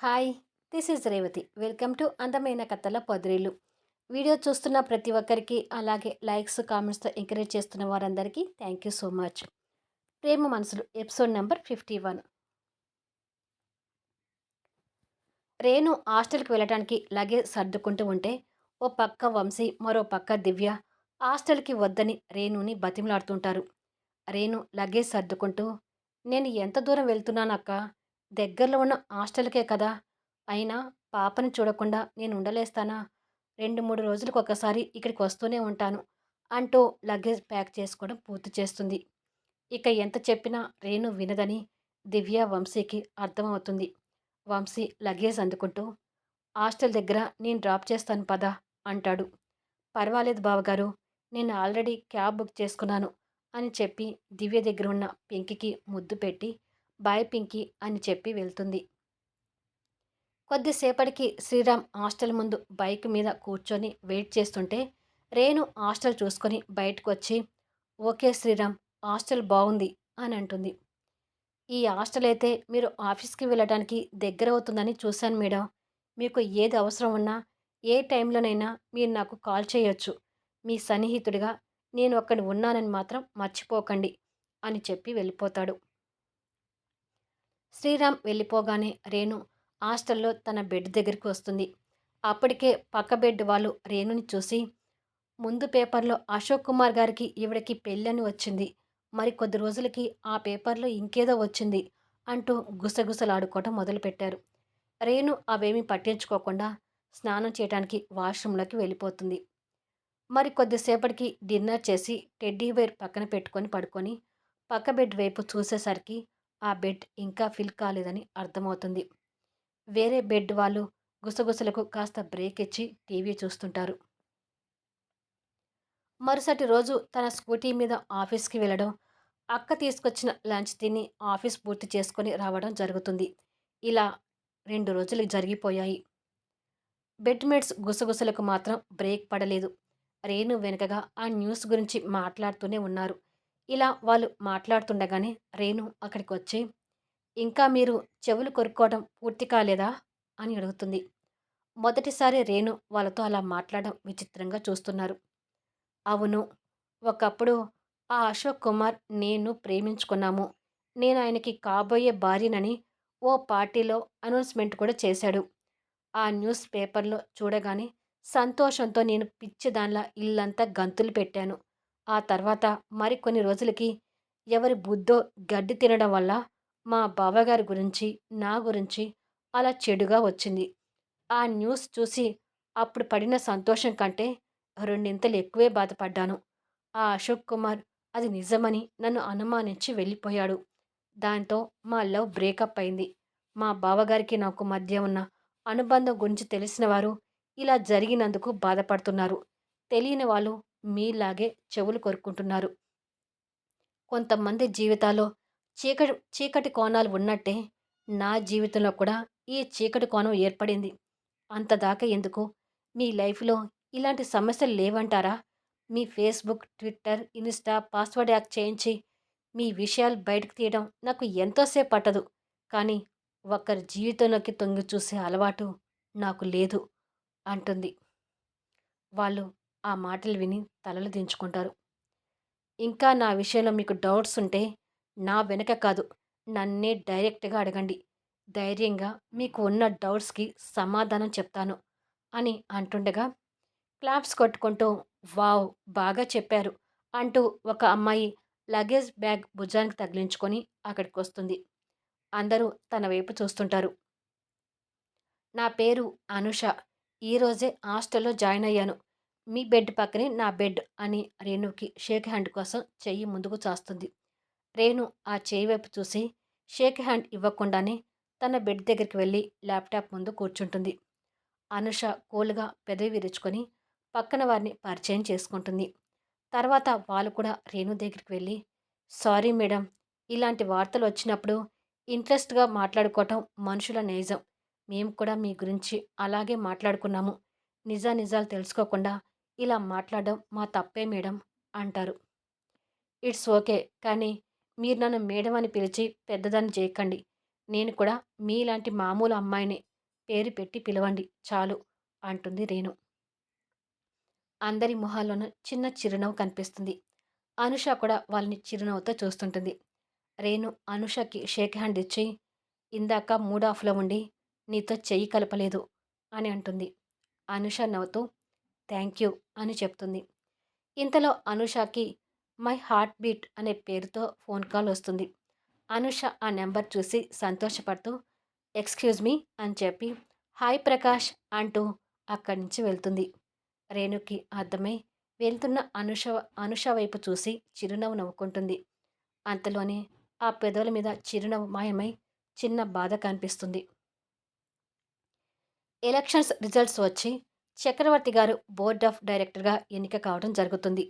Hi, this is Revathi. Welcome to అందమైన కథల పొదరిల్లు. Video చూస్తున్న ప్రతి ఒక్కరికి, అలాగే లైక్స్, కామెంట్స్తో ఎంకరేజ్ చేస్తున్న వారందరికీ థ్యాంక్ యూ సో మచ్. ప్రేమ మనసులు ఎపిసోడ్ నెంబర్ 51. రేణు హాస్టల్కి వెళ్ళటానికి లగేజ్ సర్దుకుంటూ ఉంటే, ఓ పక్క వంశీ, మరో పక్క దివ్య హాస్టల్కి వద్దని రేణుని బతిమలాడుతుంటారు. రేణు లగేజ్ సర్దుకుంటూ, నేను ఎంత దూరం వెళ్తున్నానక్క, దగ్గరలో ఉన్న హాస్టల్కే కదా, అయినా పాపని చూడకుండా నేను ఉండలేస్తానా, 2-3 రోజులకు ఒకసారి ఇక్కడికి వస్తూనే ఉంటాను అంటూ లగేజ్ ప్యాక్ చేసుకోవడం పూర్తి చేస్తుంది. ఇక ఎంత చెప్పినా రేణు వినదని దివ్య, వంశీకి అర్థమవుతుంది. వంశీ లగేజ్ అందుకుంటూ, హాస్టల్ దగ్గర నేను డ్రాప్ చేస్తాను పదా అంటాడు. పర్వాలేదు బావగారు, నేను ఆల్రెడీ క్యాబ్ బుక్ చేసుకున్నాను అని చెప్పి దివ్య దగ్గర ఉన్న పింకీకి ముద్దు పెట్టి బాయ్ పింకీ అని చెప్పి వెళ్తుంది. కొద్దిసేపటికి శ్రీరామ్ హాస్టల్ ముందు బైక్ మీద కూర్చొని వెయిట్ చేస్తుంటే రేణు హాస్టల్ చూసుకొని బయటకు వచ్చి, ఓకే శ్రీరామ్, హాస్టల్ బాగుంది అని అంటుంది. ఈ హాస్టల్ అయితే మీరు ఆఫీస్కి వెళ్ళడానికి దగ్గర అవుతుందని చూశాను మేడం. మీకు ఏది అవసరం ఉన్నా ఏ టైంలోనైనా మీరు నాకు కాల్ చేయొచ్చు. మీ సన్నిహితుడిగా నేను అక్కడ ఉన్నానని మాత్రం మర్చిపోకండి అని చెప్పి వెళ్ళిపోతాడు. శ్రీరామ్ వెళ్ళిపోగానే రేణు హాస్టల్లో తన బెడ్ దగ్గరికి వస్తుంది. అప్పటికే పక్క బెడ్ వాళ్ళు రేణుని చూసి, ముందు పేపర్లో అశోక్ కుమార్ గారికి ఈవిడకి పెళ్ళని వచ్చింది, మరి కొద్ది రోజులకి ఆ పేపర్లో ఇంకేదో వచ్చింది అంటూ గుసగుసలాడుకోవటం మొదలుపెట్టారు. రేణు అవేమీ పట్టించుకోకుండా స్నానం చేయడానికి వాష్రూమ్లోకి వెళ్ళిపోతుంది. మరి కొద్దిసేపటికి డిన్నర్ చేసి టెడ్డీబేర్ పక్కన పెట్టుకొని పడుకొని పక్క బెడ్ వైపు చూసేసరికి ఆ బెడ్ ఇంకా ఫిల్ కాలేదని అర్థమవుతుంది. వేరే బెడ్ వాళ్ళు గుసగుసలకు కాస్త బ్రేక్ ఇచ్చి టీవీ చూస్తుంటారు. మరుసటి రోజు తన స్కూటీ మీద ఆఫీస్కి వెళ్ళడం, అక్క తీసుకొచ్చిన లంచ్ తిని ఆఫీస్ పూర్తి చేసుకొని రావడం జరుగుతుంది. ఇలా 2 రోజులు జరిగిపోయాయి. బెడ్‌మేట్స్ గుసగుసలకు మాత్రం బ్రేక్ పడలేదు. రేణు వెనుకగా ఆ న్యూస్ గురించి మాట్లాడుతూనే ఉన్నారు. ఇలా వాళ్ళు మాట్లాడుతుండగానే రేణు అక్కడికొచ్చి, ఇంకా మీరు చెవులు కొరుక్కోవడం పూర్తి కాలేదా అని అడుగుతుంది. మొదటిసారి రేణు వాళ్ళతో అలా మాట్లాడడం విచిత్రంగా చూస్తున్నారు. అవును, ఒకప్పుడు ఆ అశోక్ కుమార్ నేను ప్రేమించుకున్నాము. నేను ఆయనకి కాబోయే భార్యనని ఓ పార్టీలో అనౌన్స్‌మెంట్ కూడా చేశాడు. ఆ న్యూస్ పేపర్‌లో చూడగానే సంతోషంతో నేను పిచ్చిదానిలా ఇల్లంతా గంతులు పెట్టాను. ఆ తర్వాత మరికొన్ని రోజులకి ఎవరి బుద్ధో గడ్డి తినడం వల్ల మా బావగారి గురించి, నా గురించి అలా చెడుగా వచ్చింది. ఆ న్యూస్ చూసి అప్పుడు పడిన సంతోషం కంటే రెండింతలు ఎక్కువే బాధపడ్డాను. ఆ అశోక్ కుమార్ అది నిజమని నన్ను అనుమానించి వెళ్ళిపోయాడు. దాంతో మా లవ్ బ్రేకప్ అయింది. మా బావగారికి నాకు మధ్య ఉన్న అనుబంధం గురించి తెలిసిన వారు ఇలా జరిగినందుకు బాధపడుతున్నారు. తెలియని వాళ్ళు మీలాగే చెవులు కొరుక్కుంటున్నారు. కొంతమంది జీవితాల్లో చీకటి కోణాలు ఉన్నట్టే నా జీవితంలో కూడా ఈ చీకటి కోణం ఏర్పడింది. అంతదాకా ఎందుకు? మీ లైఫ్‌లో ఇలాంటి సమస్యలు లేవంటారా? మీ Facebook, Twitter, Insta password hack చేయించి మీ విషయాలు బయటకు తీయడం నాకు ఎంతో సేపు పట్టదు. కానీ ఒకరి జీవితంలోకి తొంగి చూసే అలవాటు నాకు లేదు అంటుంది. వాళ్ళు ఆ మాటలు విని తలలు దించుకుంటారు. ఇంకా నా విషయంలో మీకు డౌట్స్ ఉంటే నా వెనక కాదు, నన్నే డైరెక్ట్‌గా అడగండి. ధైర్యంగా మీకు ఉన్న డౌట్స్‌కి సమాధానం చెప్తాను అని అంటుండగా క్లాప్స్ కొట్టుకుంటూ వావ్! బాగా చెప్పారు అంటూ ఒక అమ్మాయి లగేజ్ బ్యాగ్ భుజానికి తగిలించుకొని అక్కడికొస్తుంది. అందరూ తన వైపు చూస్తుంటారు. నా పేరు అనుష. ఈరోజే హాస్టల్‌లో జాయిన్ అయ్యాను. మీ బెడ్ పక్కనే నా బెడ్ అని రేణుకి షేక్ హ్యాండ్ కోసం చెయ్యి ముందుకు చాస్తుంది. రేణు ఆ చేయి వైపు చూసి షేక్ హ్యాండ్ ఇవ్వకుండానే తన బెడ్ దగ్గరికి వెళ్ళి ల్యాప్‌టాప్ ముందు కూర్చుంటుంది. అనుష కూల్‌గా పెదవి విరుచుకొని పక్కన వారిని పరిచయం చేసుకుంటుంది. తర్వాత వాళ్ళు కూడా రేణు దగ్గరికి వెళ్ళి, సారీ మేడం, ఇలాంటి వార్తలు వచ్చినప్పుడు ఇంట్రెస్ట్‌గా మాట్లాడుకోవటం మనుషుల నైజం. మేము కూడా మీ గురించి అలాగే మాట్లాడుకున్నాము. నిజానిజాలు తెలుసుకోకుండా ఇలా మాట్లాడడం మా తప్పే మేడం అంటారు. It's okay. కానీ మీరు నన్ను మేడం అని పిలిచి పెద్దదాన్ని చేయకండి. నేను కూడా మీలాంటి మామూలు అమ్మాయినే. పేరు పెట్టి పిలవండి చాలు అంటుంది రేణు. అందరి మొహాల్లోనూ చిన్న చిరునవ్వు కనిపిస్తుంది. అనుష కూడా వాళ్ళని చిరునవ్వుతో చూస్తుంటుంది. రేణు అనుషకి షేక్ హ్యాండ్ ఇచ్చి, ఇందాక మూడ్ ఆఫ్‌లో ఉండి నీతో చెయ్యి కలపలేదు అని అంటుంది. అనుష నవ్వుతూ థ్యాంక్ యూ అని చెప్తుంది. ఇంతలో అనుషకి మై హార్ట్ బీట్ అనే పేరుతో ఫోన్ కాల్ వస్తుంది. అనుష ఆ నెంబర్ చూసి సంతోషపడుతూ ఎక్స్‌క్యూజ్ మీ అని చెప్పి హాయ్ ప్రకాష్ అంటూ అక్కడి నుంచి వెళ్తుంది. రేణుకి అర్థమై వెళ్తున్న అనుష వైపు చూసి చిరునవ్వు నవ్వుకుంటుంది. అంతలోనే ఆ పెదవుల మీద చిరునవ్వు మాయమై చిన్న బాధ కనిపిస్తుంది. ఎలక్షన్స్ రిజల్ట్స్ వచ్చి చక్రవర్తి గారు బోర్డ్ ఆఫ్ డైరెక్టర్గా ఎన్నిక కావడం జరుగుతుంది.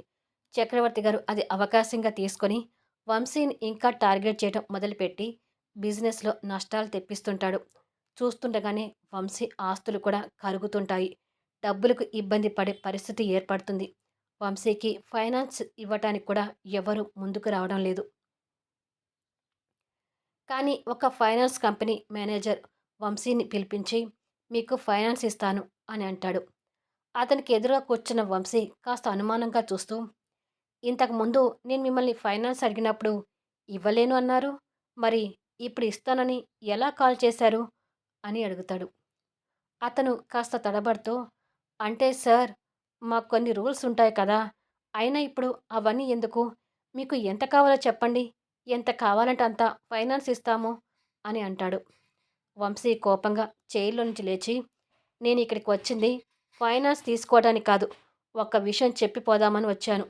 చక్రవర్తి గారు అది అవకాశంగా తీసుకొని వంశీని ఇంకా టార్గెట్ చేయడం మొదలుపెట్టి బిజినెస్లో నష్టాలు తెప్పిస్తుంటాడు. చూస్తుండగానే వంశీ ఆస్తులు కూడా కరుగుతుంటాయి. డబ్బులకు ఇబ్బంది పడే పరిస్థితి ఏర్పడుతుంది. వంశీకి ఫైనాన్స్ ఇవ్వటానికి కూడా ఎవరు ముందుకు రావడం లేదు. కానీ ఒక ఫైనాన్స్ కంపెనీ మేనేజర్ వంశీని పిలిపించి మీకు ఫైనాన్స్ ఇస్తాను అని అంటాడు. అతనికి ఎదురుగా కూర్చున్న వంశీ కాస్త అనుమానంగా చూస్తూ ఇంతకుముందు నేను మిమ్మల్ని ఫైనాన్స్ అడిగినప్పుడు ఇవ్వలేను అన్నారు. మరి ఇప్పుడు ఇస్తానని ఎలా కాల్ చేశారు అని అడుగుతాడు. అతను కాస్త తడబడుతూ అంటే సార్ మాకు కొన్ని రూల్స్ ఉంటాయి కదా! అయినా ఇప్పుడు అవన్నీ ఎందుకు? మీకు ఎంత కావాలో చెప్పండి. ఎంత కావాలంటే అంత ఫైనాన్స్ ఇస్తాము అని అంటాడు. వంశీ కోపంగా చైర్‌లో నుంచి లేచి నేనిక్కడికి వచ్చింది ఫైనాన్స్ తీసుకోవడానికి కాదు. ఒక్క విషయం చెప్పి పోదామని వచ్చాను.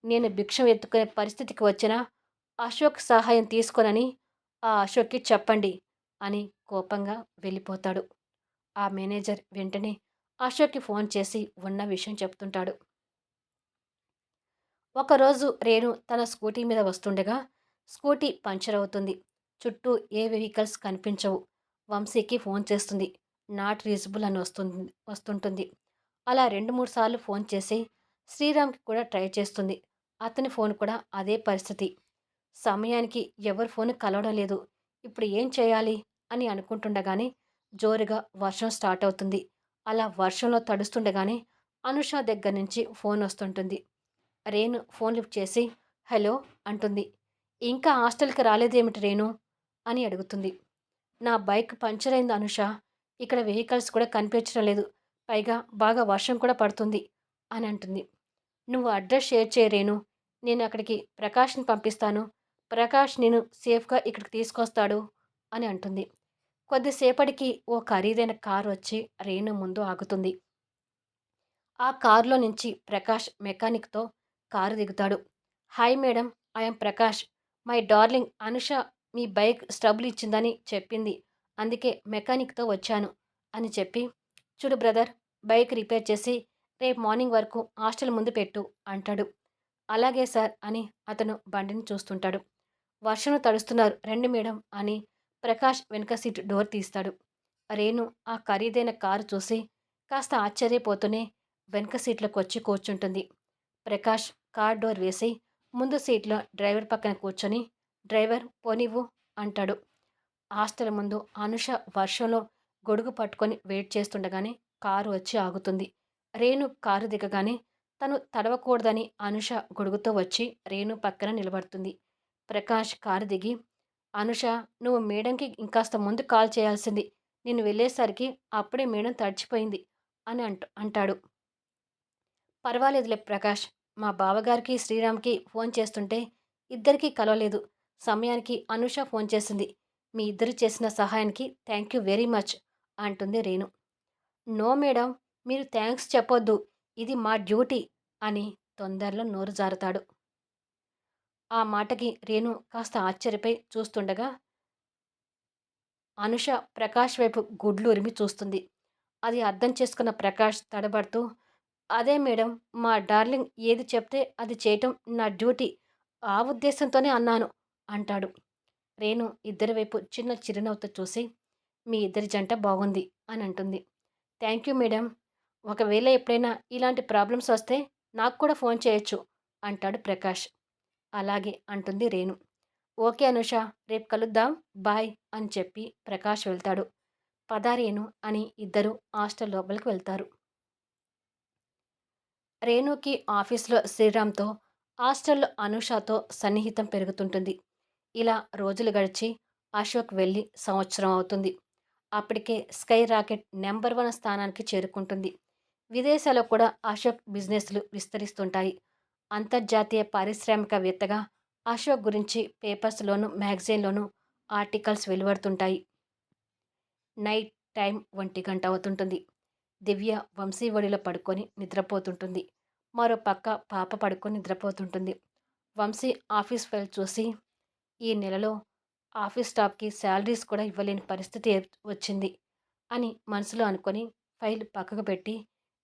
నేను భిక్షం ఎత్తుకునే పరిస్థితికి వచ్చినా అశోక్ సహాయం తీసుకోనని ఆ అశోక్‌కి చెప్పండి అని కోపంగా వెళ్ళిపోతాడు. ఆ మేనేజర్ వెంటనే అశోక్‌కి ఫోన్ చేసి ఉన్న విషయం చెప్తుంటాడు. ఒకరోజు రేణు తన స్కూటీ మీద వస్తుండగా స్కూటీ పంచర్ అవుతుంది. చుట్టూ ఏ వెహికల్స్ కనిపించవు. వంశీకి ఫోన్ చేస్తుంది. నాట్ రీచబుల్ అని వస్తుంటుంది. అలా 2, 3 సార్లు ఫోన్ చేసి శ్రీరామ్‌కి కూడా ట్రై చేస్తుంది. అతని ఫోన్ కూడా అదే పరిస్థితి. సమయానికి ఎవరి ఫోను కలవడం లేదు. ఇప్పుడు ఏం చేయాలి అని అనుకుంటుండగానే జోరుగా వర్షం స్టార్ట్ అవుతుంది. అలా వర్షంలో తడుస్తుండగానే అనుష దగ్గర నుంచి ఫోన్ వస్తుంటుంది. రేణు ఫోన్ లిఫ్ట్ చేసి హలో అంటుంది. ఇంకా హాస్టల్‌కి రాలేదేమిటి రేణు అని అడుగుతుంది. నా బైక్ పంచర్ అయింది అనుష. ఇక్కడ వెహికల్స్ కూడా కనిపించడం లేదు. పైగా బాగా వర్షం కూడా పడుతుంది అని అంటుంది. నువ్వు అడ్రస్ షేర్ చేయి రేణు. నేను అక్కడికి ప్రకాష్‌ని పంపిస్తాను. ప్రకాష్ నిన్ను సేఫ్‌గా ఇక్కడికి తీసుకొస్తాడు అని అంటుంది. కొద్దిసేపటికి ఓ ఖరీదైన కారు వచ్చి రేణు ముందు ఆగుతుంది. ఆ కారులో నుంచి ప్రకాష్ మెకానిక్‌తో కారు దిగుతాడు. Hi madam, I'm Prakash. My darling Anusha మీ బైక్ ట్రబుల్ ఇచ్చిందని చెప్పింది. అందుకే మెకానిక్‌తో వచ్చాను అని చెప్పి చూడు బ్రదర్ బైక్ రిపేర్ చేసి రేపు మార్నింగ్ వరకు హాస్టల్ ముందు పెట్టు అంటాడు. అలాగే సార్ అని అతను బండిని చూస్తుంటాడు. వర్షంలో తడుస్తున్నారు రండి మేడం అని ప్రకాష్ వెనుక సీటు డోర్ తీస్తాడు. రేణు ఆ ఖరీదైన కారు చూసి కాస్త ఆశ్చర్యపోతూనే వెనుక సీట్లోకి వచ్చి కూర్చుంటుంది. ప్రకాష్ కార్ డోర్ వేసి ముందు సీట్లో డ్రైవర్ పక్కన కూర్చొని డ్రైవర్ పోనివ్వు అంటాడు. హాస్టల్ ముందు అనుష వర్షంలో గొడుగు పట్టుకొని వెయిట్ చేస్తుండగానే కారు వచ్చి ఆగుతుంది. రేణు కారు దిగగానే తను తడవకూడదని అనుష గొడుగుతో వచ్చి రేణు పక్కన నిలబడుతుంది. ప్రకాష్ కారు దిగి అనుష నువ్వు మేడంకి ఇంకాస్త ముందు కాల్ చేయాల్సింది. నేను వెళ్ళేసరికి అప్పుడే మేడం తడిచిపోయింది అని అంటాడు. పర్వాలేదులే ప్రకాష్. మా బావగారికి, శ్రీరామ్‌కి ఫోన్ చేస్తుంటే ఇద్దరికీ కలవలేదు. సమయానికి అనూష ఫోన్ చేసింది. మీ ఇద్దరు చేసిన సహాయానికి థ్యాంక్ యూ వెరీ మచ్ అంటుంది రేణు. నో మేడం, మీరు థాంక్స్ చెప్పొద్దు. ఇది మా డ్యూటీ అని తొందరలో నోరు జారుతాడు. ఆ మాటకి రేణు కాస్త ఆశ్చర్యపోయి చూస్తుండగా అనుష ప్రకాష్ వైపు గుడ్లురిమి చూస్తుంది. అది అర్థం చేసుకున్న ప్రకాష్ తడబడుతూ అదే మేడం మా డార్లింగ్ ఏది చెప్తే అది చేయటం నా డ్యూటీ. ఆ ఉద్దేశంతోనే అన్నాను అంటాడు. రేణు ఇద్దరి వైపు చిన్న చిరునవ్వుతో చూసి మీ ఇద్దరి జంట బాగుంది అని అంటుంది. Thank you madam. ఒకవేళ ఎప్పుడైనా ఇలాంటి ప్రాబ్లమ్స్ వస్తే నాకు కూడా ఫోన్ చేయొచ్చు అంటాడు ప్రకాష్. అలాగే అంటుంది రేణు. ఓకే అనుష, రేపు కలుద్దాం బాయ్ అని చెప్పి ప్రకాష్ వెళ్తాడు. పద రేణు అని ఇద్దరు హాస్టల్ లోపలికి వెళ్తారు. రేణుకి ఆఫీస్‌లో శ్రీరామ్‌తో, హాస్టల్‌లో అనూషతో సన్నిహితం పెరుగుతుంటుంది. ఇలా రోజులు గడిచి అశోక్ వెళ్ళి సంవత్సరం అవుతుంది. అప్పటికే స్కై రాకెట్ నంబర్ 1 స్థానానికి చేరుకుంటుంది. విదేశాల్లో కూడా అశోక్ బిజినెస్‌లు విస్తరిస్తుంటాయి. అంతర్జాతీయ పారిశ్రామికవేత్తగా అశోక్ గురించి పేపర్స్‌లోనూ, మ్యాగజైన్‌లోనూ ఆర్టికల్స్ వెలువడుతుంటాయి. నైట్ టైం 1 అవుతుంటుంది. దివ్య వంశీ ఒడిలో పడుకొని నిద్రపోతుంటుంది. మరో పక్క పాప పడుకొని నిద్రపోతుంటుంది. వంశీ ఆఫీస్ ఫైల్ చూసి, ఈ నెలలో ఆఫీస్ స్టాఫ్‌కి శాలరీస్ కూడా ఇవ్వలేని పరిస్థితి వచ్చింది అని మనసులో అనుకొని ఫైల్ పక్కకు పెట్టి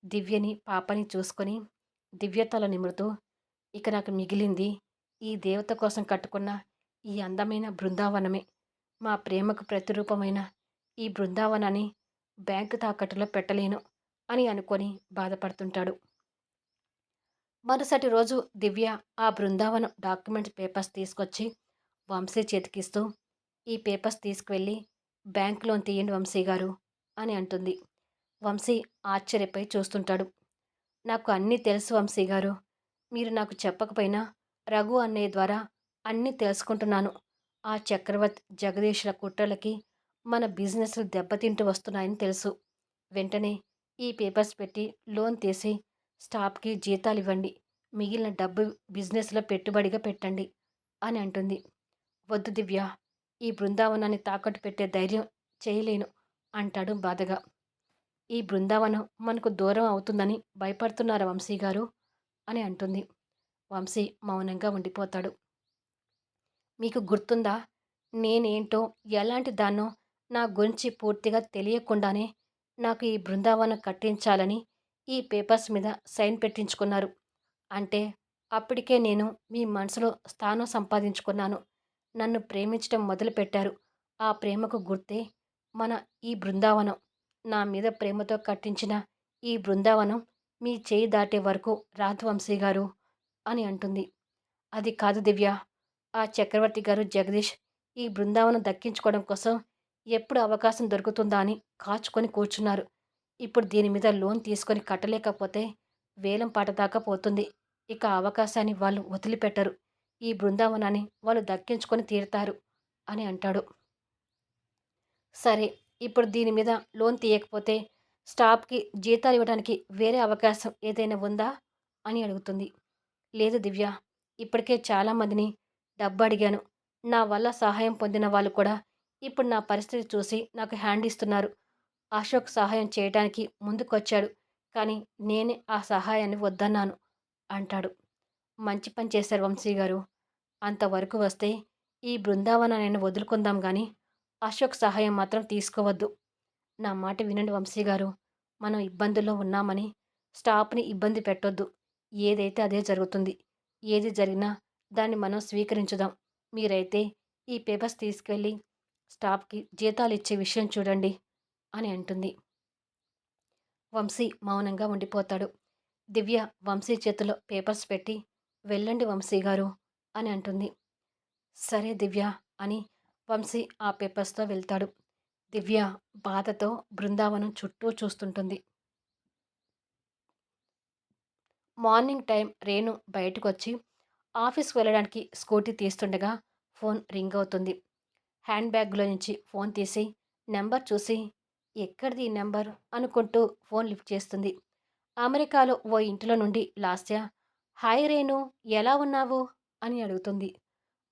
దివ్యని, పాపని చూసుకొని దివ్య తల నిమురుతూ, ఇక నాకు మిగిలింది ఈ దేవత కోసం కట్టుకున్న ఈ అందమైన బృందావనమే. మా ప్రేమకు ప్రతిరూపమైన ఈ బృందావనాన్ని బ్యాంకు తాకట్టులో పెట్టలేను అని అనుకొని బాధపడుతుంటాడు. మరుసటి రోజు దివ్య ఆ బృందావనం డాక్యుమెంట్స్ పేపర్స్ తీసుకొచ్చి వంశీ చేతికిస్తూ, ఈ పేపర్స్ తీసుకువెళ్ళి బ్యాంక్ లోన్ తీయండి వంశీ గారు అని అంటుంది. వంశీ ఆశ్చర్యపోయి చూస్తుంటాడు. నాకు అన్నీ తెలుసు వంశీ గారు. మీరు నాకు చెప్పకపోయినా రఘు అన్నయ్య ద్వారా అన్నీ తెలుసుకుంటున్నాను. ఆ చక్రవర్తి, జగదీష్‌ల కుట్రలకి మన బిజినెస్‌లు దెబ్బతింటూ వస్తున్నాయని తెలుసు. వెంటనే ఈ పేపర్స్ పెట్టి లోన్ తీసి స్టాఫ్‌కి జీతాలివ్వండి. మిగిలిన డబ్బు బిజినెస్‌లో పెట్టుబడిగా పెట్టండి అని అంటుంది. వద్దు దివ్య, ఈ బృందావనాన్ని తాకట్టు పెట్టే ధైర్యం చేయలేను అంటాడు బాధగా. ఈ బృందావనం మనకు దూరం అవుతుందని భయపడుతున్నారా వంశీ గారు అని అంటుంది. వంశీ మౌనంగా ఉండిపోతాడు. మీకు గుర్తుందా? నేనేంటో, ఎలాంటి దాన్నో నా గురించి పూర్తిగా తెలియకుండానే నాకు ఈ బృందావనం కట్టించాలని ఈ పేపర్స్ మీద సైన్ పెట్టించుకున్నారు. అంటే అప్పటికే నేను మీ మనసులో స్థానం సంపాదించుకున్నాను. నన్ను ప్రేమించటం మొదలుపెట్టారు. ఆ ప్రేమకు గుర్తే మన ఈ బృందావనం. నా మీద ప్రేమతో కట్టించిన ఈ బృందావనం మీ చేయి దాటే వరకు రాదు వంశీ గారు అని అంటుంది. అది కాదు దివ్య. ఆ చక్రవర్తి గారు, జగదీష్ ఈ బృందావనం దక్కించుకోవడం కోసం ఎప్పుడు అవకాశం దొరుకుతుందా అని కాచుకొని కూర్చున్నారు. ఇప్పుడు దీని మీద లోన్ తీసుకొని కట్టలేకపోతే వేలం పాట దాకా పోతుంది. ఇక ఆ అవకాశాన్ని వాళ్ళు వదిలిపెట్టరు. ఈ బృందావనాన్ని వాళ్ళు దక్కించుకొని తీరుతారు అని అంటాడు. సరే, ఇప్పుడు దీని మీద లోన్ తీయకపోతే స్టాఫ్‌కి జీతాలు ఇవ్వడానికి వేరే అవకాశం ఏదైనా ఉందా అని అడుగుతుంది. లేదు దివ్య. ఇప్పటికే చాలామందిని డబ్బు అడిగాను. నా వల్ల సహాయం పొందిన వాళ్ళు కూడా ఇప్పుడు నా పరిస్థితి చూసి నాకు హ్యాండ్ ఇస్తున్నారు. అశోక్ సహాయం చేయటానికి ముందుకొచ్చాడు. కానీ నేనే ఆ సహాయాన్ని వద్దన్నాను అంటాడు. మంచి పని చేశారు వంశీ గారు. అంతవరకు వస్తే ఈ బృందావనాన్ని వదులుకుందాం గానీ అశోక్ సహాయం మాత్రం తీసుకోవద్దు. నా మాట వినండి వంశీ గారు. మనం ఇబ్బందుల్లో ఉన్నామని స్టాఫ్‌ని ఇబ్బంది పెట్టొద్దు. ఏదైతే అదే జరుగుతుంది. ఏది జరిగినా దాన్ని మనం స్వీకరించుదాం. మీరైతే ఈ పేపర్స్ తీసుకెళ్ళి స్టాఫ్‌కి జీతాలిచ్చే విషయం చూడండి అని అంటుంది. వంశీ మౌనంగా ఉండిపోతాడు. దివ్య వంశీ చేతిలో పేపర్స్ పెట్టి, వెళ్ళండి వంశీ గారు అని అంటుంది. సరే దివ్య అని వంశీ ఆ పేపర్స్‌తో వెళ్తాడు. దివ్య బాధతో బృందావనం చుట్టూ చూస్తుంటుంది. మార్నింగ్ టైం రేణు బయటకొచ్చి ఆఫీస్‌కి వెళ్ళడానికి స్కూటీ తీస్తుండగా ఫోన్ రింగ్ అవుతుంది. హ్యాండ్ బ్యాగ్‌లో నుంచి ఫోన్ తీసి నంబర్ చూసి, ఎక్కడిది ఈ నంబర్ అనుకుంటూ ఫోన్ లిఫ్ట్ చేస్తుంది. అమెరికాలో ఓ ఇంటిలో నుండి లాస్య, హాయ్ రేణు, ఎలా ఉన్నావు అని అడుగుతుంది.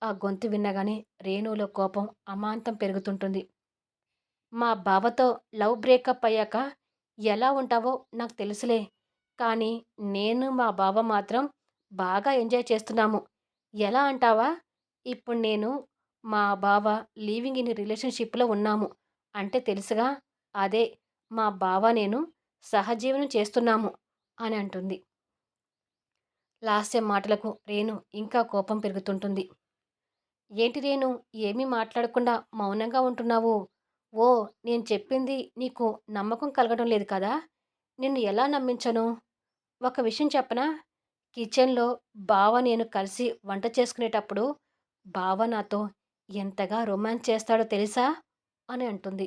ఆ గొంతు వినగానే రేణులో కోపం అమాంతం పెరుగుతుంటుంది. మా బావతో లవ్ బ్రేకప్ అయ్యాక ఎలా ఉంటావో నాకు తెలుసులే. కానీ నేను మా బావ మాత్రం బాగా ఎంజాయ్ చేస్తున్నాము. ఎలా అంటావా? ఇప్పుడు నేను మా బావ లీవింగ్ ఇన్ రిలేషన్‌షిప్‌లో ఉన్నాము. అంటే తెలుసుగా? అదే మా బావ నేను సహజీవనం చేస్తున్నాము అని అంటుంది. లాస్య మాటలకు రేణు ఇంకా కోపం పెరుగుతుంటుంది. ఏంటి రేణు, ఏమీ మాట్లాడకుండా మౌనంగా ఉంటున్నావు? ఓ, నేను చెప్పింది నీకు నమ్మకం కలగడం లేదు కదా? నిన్ను ఎలా నమ్మించను? ఒక విషయం చెప్పనా? కిచెన్‌లో బావ నేను కలిసి వంట చేసుకునేటప్పుడు బావ నాతో ఎంతగా రొమాన్స్ చేస్తాడో తెలుసా? అని అంటుంది.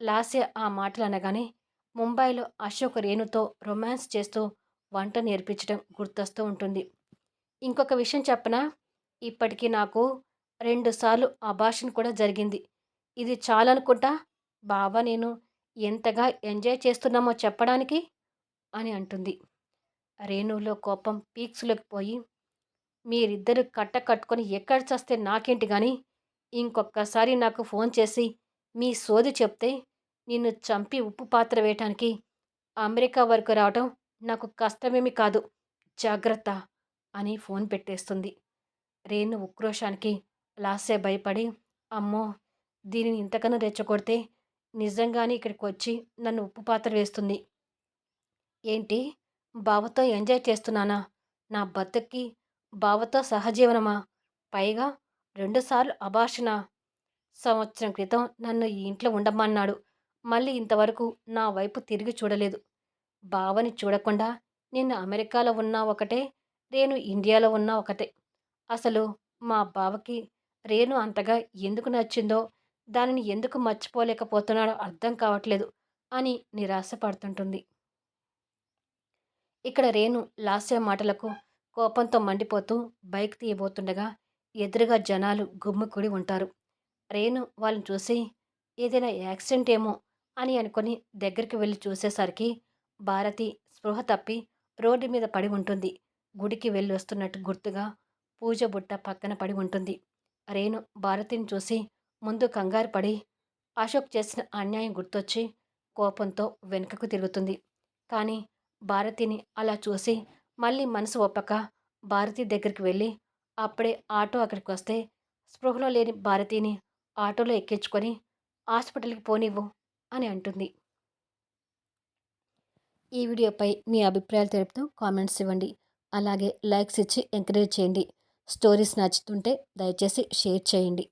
లాస్య ఆ మాటలు అనగానే ముంబైలో అశోక్ రేణుతో రొమాన్స్ చేస్తూ వంట నేర్పించడం గుర్తొస్తూ ఉంటుంది. ఇంకొక విషయం చెప్పనా? ఇప్పటికి నాకు 2 సార్లు అబార్షన్ కూడా జరిగింది. ఇది చాలనుకుంటా బావ నేను ఎంతగా ఎంజాయ్ చేస్తున్నామో చెప్పడానికి అని అంటుంది. రేణులో కోపం పీక్స్‌లోకి పోయి, మీరిద్దరూ కట్టుకొని ఎక్కడ చస్తే నాకేంటి గాని, ఇంకొక్కసారి నాకు ఫోన్ చేసి మీ సోది చెప్తే నిన్ను చంపి ఉప్పు పాత్ర వేయటానికి అమెరికా వరకు రావటం నాకు కష్టమేమీ కాదు. జాగ్రత్త అని ఫోన్ పెట్టేస్తుంది. రేణు ఉక్రోషానికి లాస్య భయపడి, అమ్మో! దీనిని ఇంతకన్నా రెచ్చగొడితే నిజంగానే ఇక్కడికొచ్చి నన్ను ఉప్పు పాత్ర వేస్తుంది. ఏంటి? బావతో ఎంజాయ్ చేస్తున్నానా? నా బతుక్కి బావతో సహజీవనమా? పైగా 2 సార్లు అబార్షనా? సంవత్సరం క్రితం నన్ను ఈ ఇంట్లో ఉండమన్నాడు. మళ్ళీ ఇంతవరకు నా వైపు తిరిగి చూడలేదు. బావని చూడకుండా నేను అమెరికాలో ఉన్నా ఒకటే, రేణు ఇండియాలో ఉన్నా ఒకటే. అసలు మా బావకి రేణు అంతగా ఎందుకు నచ్చిందో, దానిని ఎందుకు మర్చిపోలేకపోతున్నాడో అర్థం కావట్లేదు అని నిరాశ పడుతుంటుంది. ఇక్కడ రేణు లాస్య మాటలకు కోపంతో మండిపోతూ బైక్ తీయబోతుండగా ఎదురుగా జనాలు గుమ్మికూడి ఉంటారు. రేణు వాళ్ళని చూసి ఏదైనా యాక్సిడెంట్ ఏమో అని అనుకొని దగ్గరికి వెళ్ళి చూసేసరికి భారతి స్పృహ తప్పి రోడ్డు మీద పడి ఉంటుంది. గుడికి వెళ్ళి వస్తున్నట్టు గుర్తుగా పూజ బుట్ట పక్కన పడి ఉంటుంది. రేణు భారతిని చూసి ముందు కంగారు పడి అశోక్ చేసిన అన్యాయం గుర్తొచ్చి కోపంతో వెనుకకు తిరుగుతుంది. కానీ భారతిని అలా చూసి మళ్ళీ మనసు ఒప్పక భారతి దగ్గరికి వెళ్ళి అప్పుడే ఆటో అక్కడికి వస్తే స్పృహలో లేని భారతిని ఆటోలో ఎక్కించుకొని హాస్పిటల్కి పోనివ్వు అని అంటుంది. ఈ వీడియోపై మీ అభిప్రాయాలు తెలుపుతూ కామెంట్స్ ఇవ్వండి. అలాగే లైక్స్ ఇచ్చి ఎంకరేజ్ చేయండి. స్టోరీస్ నచ్చుతుంటే దయచేసి షేర్ చేయండి.